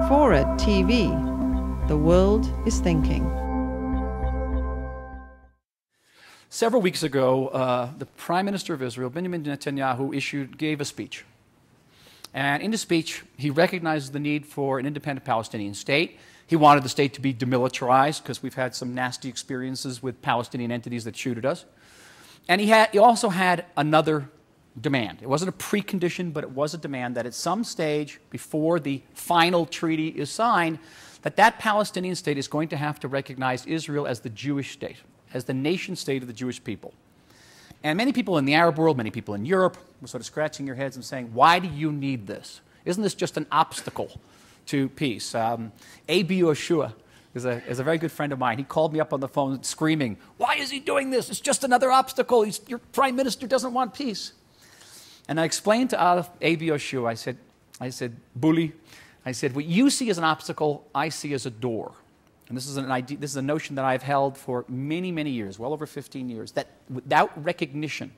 FORA.tv. The world is thinking. Several weeks ago, the Prime Minister of Israel, Benjamin Netanyahu, gave a speech. And in the speech, he recognized the need for an independent Palestinian state. He wanted the state to be demilitarized because we've had some nasty experiences with Palestinian entities that shoot at us. And he also had another demand. It wasn't a precondition, but it was a demand that at some stage before the final treaty is signed, that Palestinian state is going to have to recognize Israel as the Jewish state, as the nation state of the Jewish people. And many people in the Arab world, many people in Europe were sort of scratching their heads and saying, why do you need this? Isn't this just an obstacle to peace? A.B. Yoshua is a very good friend of mine. He called me up on the phone screaming, why is he doing this? It's just another obstacle. Your prime minister doesn't want peace. And I explained to A.B. Yoshua, I said, Bully, I said, what you see as an obstacle, I see as a door. And this is an idea, this is a notion that I've held for many, many years, well over 15 years, that without recognition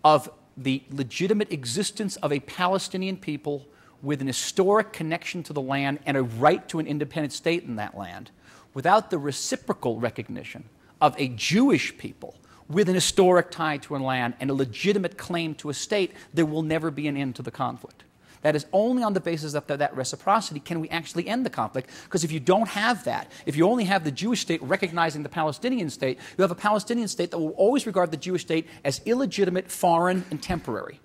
of the legitimate existence of a Palestinian people with an historic connection to the land and a right to an independent state in that land, without the reciprocal recognition of a Jewish people with an historic tie to a land and a legitimate claim to a state, there will never be an end to the conflict. That is only on the basis of that reciprocity can we actually end the conflict, because if you don't have that, if you only have the Jewish state recognizing the Palestinian state, you have a Palestinian state that will always regard the Jewish state as illegitimate, foreign, and temporary.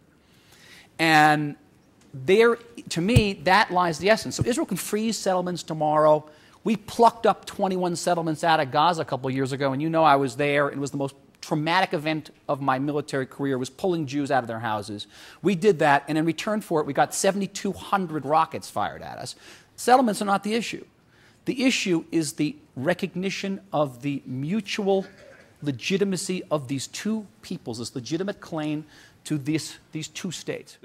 And there, to me, that lies the essence. So Israel can freeze settlements tomorrow. We plucked up 21 settlements out of Gaza a couple of years ago, and you know I was there. It was the most traumatic event of my military career, was pulling Jews out of their houses. We did that, and in return for it, we got 7,200 rockets fired at us. Settlements are not the issue. The issue is the recognition of the mutual legitimacy of these two peoples, this legitimate claim to these two states.